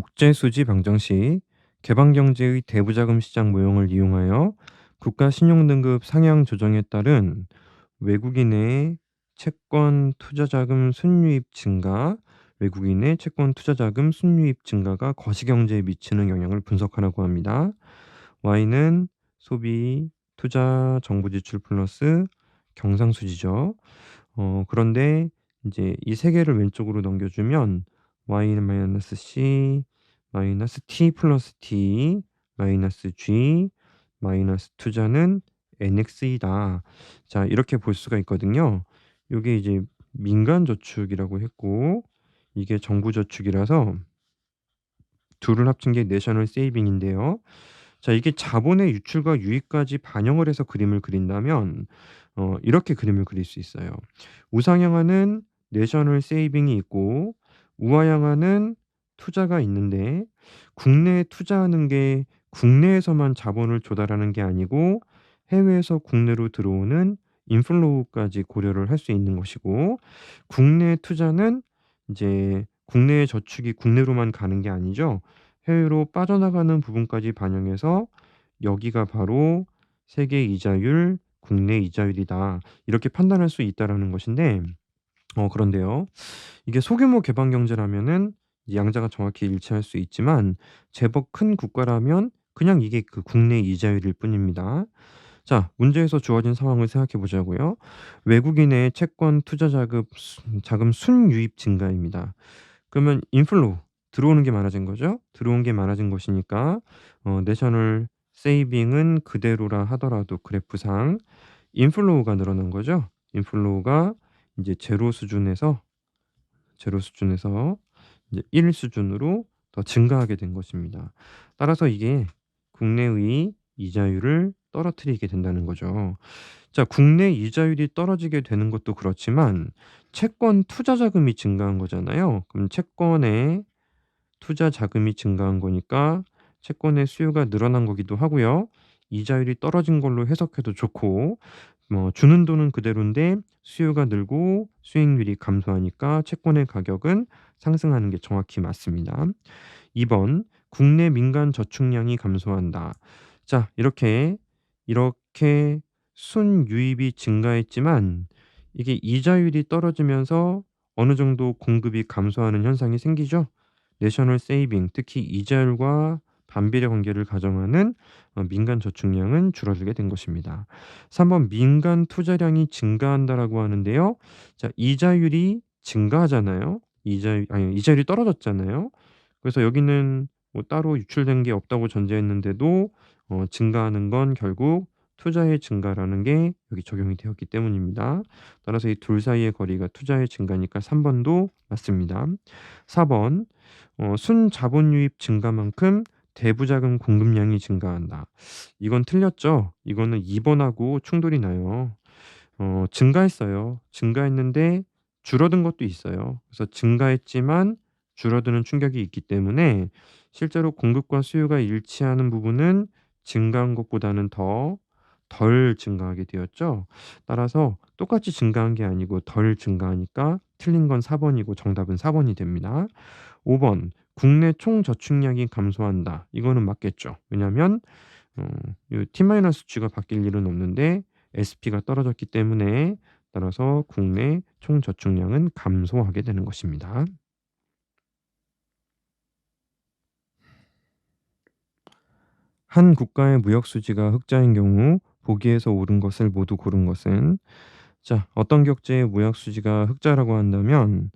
국제수지 방정식, 개방경제의 대부자금 시장 모형을 이용하여 국가 신용등급 상향 조정에 따른 외국인의 채권 투자자금 순유입 증가, 외국인의 채권 투자자금 순유입 증가가 거시경제에 미치는 영향을 분석하라고 합니다. Y는 소비, 투자, 정부 지출 플러스 경상수지죠. 그런데 이제 이 세 개를 왼쪽으로 넘겨주면 y는 마이너스 c 마이너스 t 플러스 t 마이너스 g 마이너스 투자는 nx이다. 자, 이렇게 볼 수가 있거든요. 요게 이제 민간 저축이라고 했고 이게 정부 저축이라서 둘을 합친 게 내셔널 세이빙인데요. 자, 이게 자본의 유출과 유입까지 반영을 해서 그림을 그린다면 이렇게 그림을 그릴 수 있어요. 우상향하는 내셔널 세이빙이 있고 우하향하는 투자가 있는데, 국내에 투자하는 게 국내에서만 자본을 조달하는 게 아니고 해외에서 국내로 들어오는 인플로우까지 고려를 할 수 있는 것이고, 국내 투자는 이제 국내의 저축이 국내로만 가는 게 아니죠. 해외로 빠져나가는 부분까지 반영해서 여기가 바로 세계 이자율, 국내 이자율이다. 이렇게 판단할 수 있다라는 것인데, 그런데요. 이게 소규모 개방 경제라면은 이 양자가 정확히 일치할 수 있지만 제법 큰 국가라면 그냥 이게 그 국내 이자율일 뿐입니다. 자, 문제에서 주어진 상황을 생각해 보자고요. 외국인의 채권 투자 자금 순유입 증가입니다. 그러면 인플로우, 들어오는 게 많아진 거죠. 들어온 게 많아진 것이니까 내셔널 세이빙은 그대로라 하더라도 그래프상 인플로우가 늘어난 거죠. 인플로우가 이제 제로 수준에서 이제 1 수준으로 더 증가하게 된 것입니다. 따라서 이게 국내의 이자율을 떨어뜨리게 된다는 거죠. 자, 국내 이자율이 떨어지게 되는 것도 그렇지만 채권 투자 자금이 증가한 거잖아요. 그럼 채권의 투자 자금이 증가한 거니까 채권의 수요가 늘어난 거기도 하고요. 이자율이 떨어진 걸로 해석해도 좋고, 주는 돈은 그대로인데 수요가 늘고 수익률이 감소하니까 채권의 가격은 상승하는 게 정확히 맞습니다. 2번, 국내 민간 저축량이 감소한다. 자, 이렇게 순유입이 증가했지만 이게 이자율이 떨어지면서 어느 정도 공급이 감소하는 현상이 생기죠. 내셔널 세이빙, 특히 이자율과 반비례 관계를 가정하는 민간 저축량은 줄어들게 된 것입니다. 3번, 민간 투자량이 증가한다라고 하는데요. 자, 이자율이 증가하잖아요. 이자율이 떨어졌잖아요. 그래서 여기는 뭐 따로 유출된 게 없다고 전제했는데도 증가하는 건 결국 투자의 증가라는 게 여기 적용이 되었기 때문입니다. 따라서 이 둘 사이의 거리가 투자의 증가니까 3 번도 맞습니다. 4 번, 순자본 유입 증가만큼 대부자금 공급량이 증가한다. 이건 틀렸죠. 이거는 2 번하고 충돌이 나요. 증가했어요. 증가했는데 줄어든 것도 있어요. 그래서 증가했지만 줄어드는 충격이 있기 때문에 실제로 공급과 수요가 일치하는 부분은 증가한 것보다는 덜 증가하게 되었죠. 따라서 똑같이 증가한 게 아니고 덜 증가하니까 틀린 건 4 번이고 정답은 4 번이 됩니다. 5 번, 국내 총 저축량이 감소한다. 이거는 맞겠죠. 왜냐하면 어 요 T-G가 바뀔 일은 없는데 SP가 떨어졌기 때문에, 따라서 국내 총 저축량은 감소하게 되는 것입니다. 한 국가의 무역 수지가 흑자인 경우 보기에서 옳은 것을 모두 고른 것은, 자, 어떤 격제의 무역 수지가 흑자라고 한다면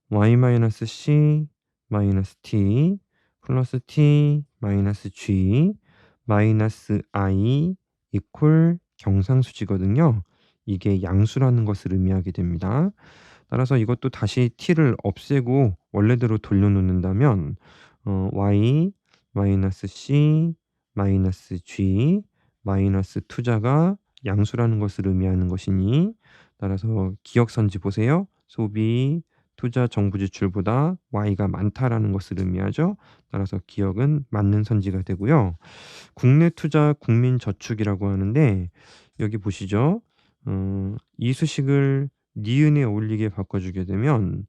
y-c -t 플러스 t -g -i 이퀄 경상수지거든요. 이게 양수라는 것을 의미하게 됩니다. 따라서 이것도 다시 t를 없애고 원래대로 돌려놓는다면 y -c -g 투자가 양수라는 것을 의미하는 것이니, 따라서 기억선지 보세요. 소비, 투자, 정부 지출보다 Y가 많다라는 것을 의미하죠. 따라서 기억은 맞는 선지가 되고요. 국내 투자 국민 저축이라고 하는데 여기 보시죠. 이 수식을 니은에 어울리게 바꿔주게 되면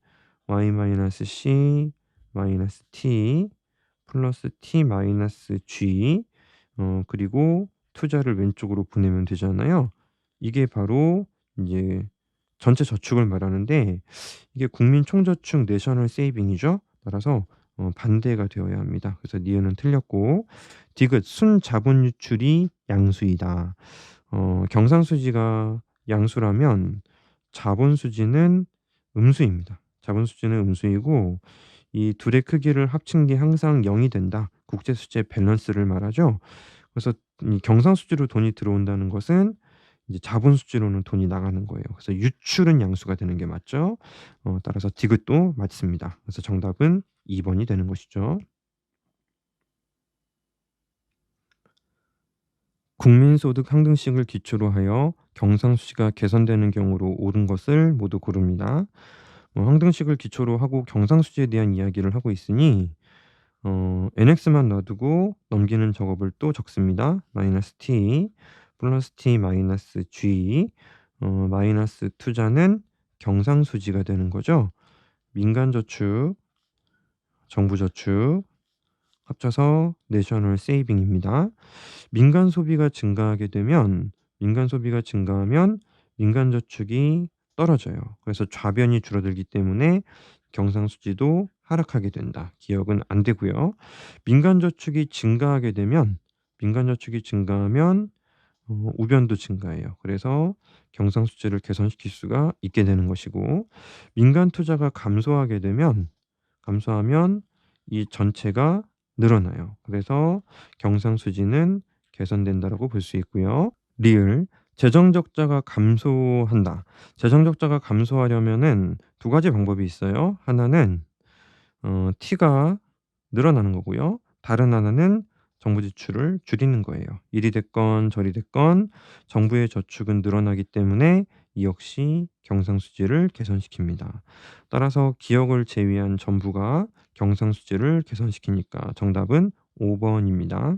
y-c -t 플러스 T 마이너스 G 그리고 투자를 왼쪽으로 보내면 되잖아요. 이게 바로 인제 전체 저축을 말하는데 이게 국민 총저축 내셔널 세이빙이죠. 따라서 반대가 되어야 합니다. 그래서 니은은 틀렸고 디귿 순자본 유출이 양수이다. 경상수지가 양수라면 자본 수지는 음수입니다. 자본 수지는 음수이고 이 둘의 크기를 합친 게 항상 0이 된다. 국제 수지의 밸런스를 말하죠. 그래서 이 경상수지로 돈이 들어온다는 것은 이제 자본 수지로는 돈이 나가는 거예요. 그래서 유출은 양수가 되는 게 맞죠. 따라서 디귿도 맞습니다. 그래서 정답은 2 번이 되는 것이죠. 국민소득 상등식을 기초로 하여 경상수지가 개선되는 경우로 옳은 것을 모두 고릅니다. 상등식을 기초로 하고 경상수지에 대한 이야기를 하고 있으니 nx만 놔두고 넘기는 작업을 또 적습니다. 마이너스 t 플러스 t 마이너스 g 마이너스 투자는 경상수지가 되는 거죠. 민간저축, 정부저축 합쳐서 내셔널 세이빙입니다. 민간 소비가 증가하면 민간 저축이 떨어져요. 그래서 좌변이 줄어들기 때문에 경상수지도 하락하게 된다. 기억은 안 되고요. 민간 저축이 증가하면 우변도 증가해요. 그래서 경상수지를 개선시킬 수가 있게 되는 것이고 민간 투자가 감소하면 이 전체가 늘어나요. 그래서 경상수지는 개선된다라고 볼 수 있고요. 리을 재정 적자가 감소한다. 재정 적자가 감소하려면은 두 가지 방법이 있어요. 하나는 T가 늘어나는 거고요. 다른 하나는 정부 지출을 줄이는 거예요. 이리 됐건 저리 됐건 정부의 저축은 늘어나기 때문에 이 역시 경상수지를 개선시킵니다. 따라서 기역을 제외한 전부가 경상수지를 개선시키니까 정답은 5 번입니다.